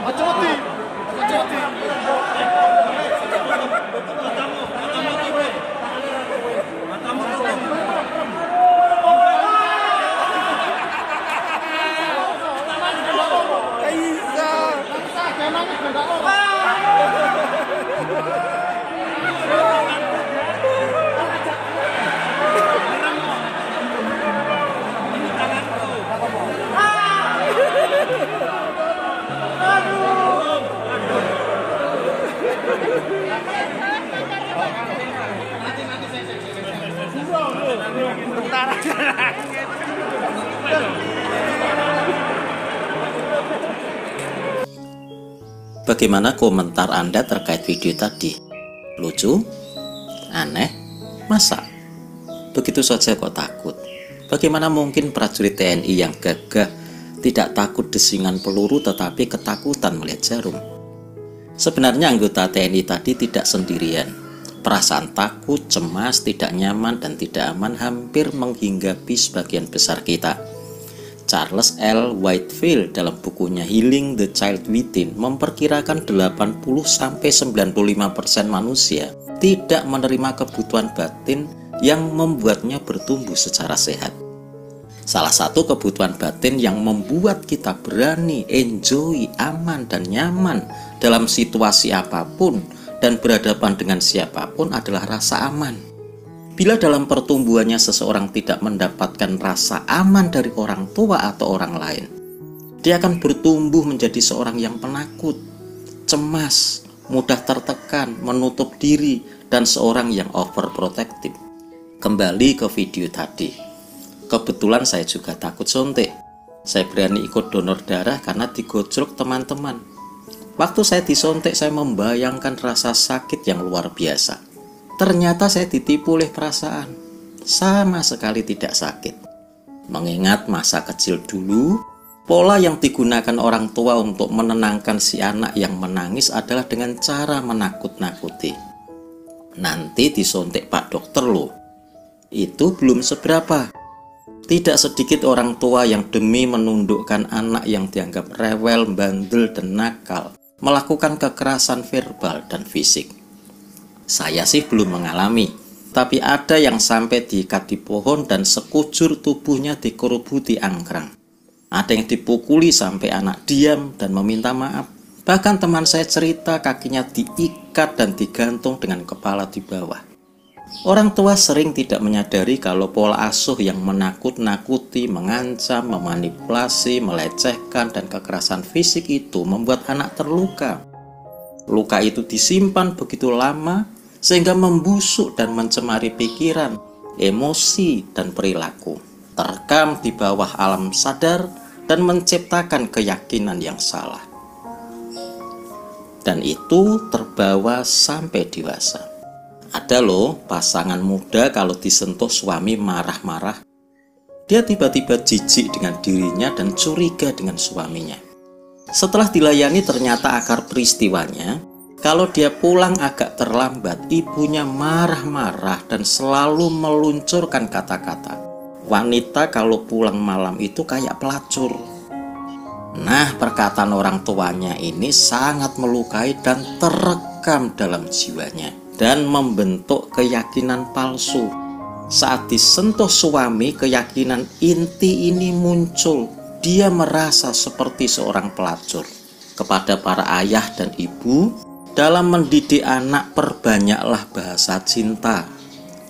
Hati-hati. Hati-hati. Bagaimana komentar Anda terkait video tadi? Lucu? Aneh? Masa? Begitu saja kok takut? Bagaimana mungkin prajurit TNI yang gagah tidak takut desingan peluru tetapi ketakutan melihat jarum? Sebenarnya anggota TNI tadi tidak sendirian. Perasaan takut, cemas, tidak nyaman, dan tidak aman hampir menghinggapi sebagian besar kita. Charles L. Whitefield dalam bukunya Healing the Child Within memperkirakan 80–95% manusia tidak menerima kebutuhan batin yang membuatnya bertumbuh secara sehat. Salah satu kebutuhan batin yang membuat kita berani, enjoy, aman, dan nyaman dalam situasi apapun dan berhadapan dengan siapapun adalah rasa aman. Bila dalam pertumbuhannya seseorang tidak mendapatkan rasa aman dari orang tua atau orang lain, dia akan bertumbuh menjadi seorang yang penakut, cemas, mudah tertekan, menutup diri, dan seorang yang overprotective. Kembali ke video tadi. Kebetulan saya juga takut suntik. Saya berani ikut donor darah karena digojlok teman-teman. Waktu saya disuntik, saya membayangkan rasa sakit yang luar biasa. Ternyata saya ditipu oleh perasaan. Sama sekali tidak sakit. Mengingat masa kecil dulu, pola yang digunakan orang tua untuk menenangkan si anak yang menangis adalah dengan cara menakut-nakuti. Nanti disuntik Pak Dokter loh. Itu belum seberapa. Tidak sedikit orang tua yang demi menundukkan anak yang dianggap rewel, bandel, dan nakal, melakukan kekerasan verbal dan fisik. Saya sih belum mengalami, tapi ada yang sampai diikat di pohon dan sekujur tubuhnya dikerubuti angkrang. Ada yang dipukuli sampai anak diam dan meminta maaf. Bahkan teman saya cerita kakinya diikat dan digantung dengan kepala di bawah. Orang tua sering tidak menyadari kalau pola asuh yang menakut-nakuti, mengancam, memanipulasi, melecehkan, dan kekerasan fisik itu membuat anak terluka. Luka itu disimpan begitu lama sehingga membusuk dan mencemari pikiran, emosi, dan perilaku. Terekam di bawah alam sadar dan menciptakan keyakinan yang salah. Dan itu terbawa sampai dewasa. Ada loh pasangan muda kalau disentuh suami marah-marah, dia tiba-tiba jijik dengan dirinya dan curiga dengan suaminya. Setelah dilayani ternyata akar peristiwanya, kalau dia pulang agak terlambat, ibunya marah-marah dan selalu meluncurkan kata-kata, wanita kalau pulang malam itu kayak pelacur. Nah, perkataan orang tuanya ini sangat melukai dan terekam dalam jiwanya dan membentuk keyakinan palsu. Saat disentuh suami, keyakinan inti ini muncul. Dia merasa seperti seorang pelacur. Kepada para ayah dan ibu, dalam mendidik anak perbanyaklah bahasa cinta,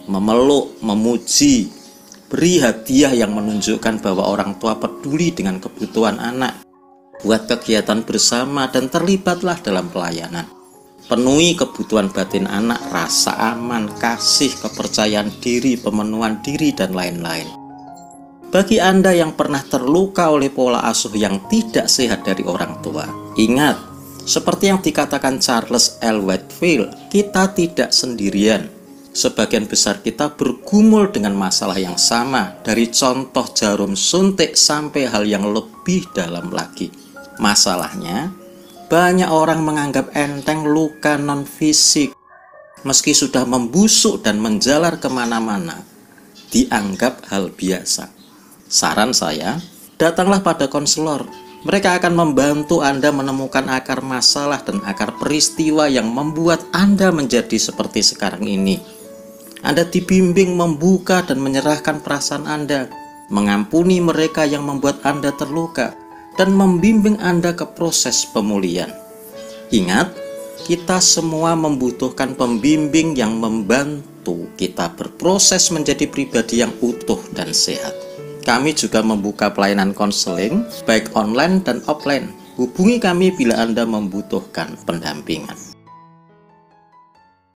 memeluk, memuji, beri hadiah yang menunjukkan bahwa orang tua peduli dengan kebutuhan anak. Buat kegiatan bersama dan terlibatlah dalam pelayanan. Penuhi kebutuhan batin anak, rasa aman, kasih, kepercayaan diri, pemenuhan diri, dan lain-lain. Bagi Anda yang pernah terluka oleh pola asuh yang tidak sehat dari orang tua, ingat, seperti yang dikatakan Charles L. Whitefield, kita tidak sendirian. Sebagian besar kita bergumul dengan masalah yang sama, dari contoh jarum suntik sampai hal yang lebih dalam lagi. Masalahnya, banyak orang menganggap enteng luka non-fisik. Meski sudah membusuk dan menjalar kemana-mana, dianggap hal biasa. Saran saya, datanglah pada konselor. Mereka akan membantu Anda menemukan akar masalah dan akar peristiwa yang membuat Anda menjadi seperti sekarang ini. Anda dibimbing membuka dan menyerahkan perasaan Anda, mengampuni mereka yang membuat Anda terluka, dan membimbing Anda ke proses pemulihan. Ingat, kita semua membutuhkan pembimbing yang membantu kita berproses menjadi pribadi yang utuh dan sehat. Kami juga membuka pelayanan konseling, baik online dan offline. Hubungi kami bila Anda membutuhkan pendampingan.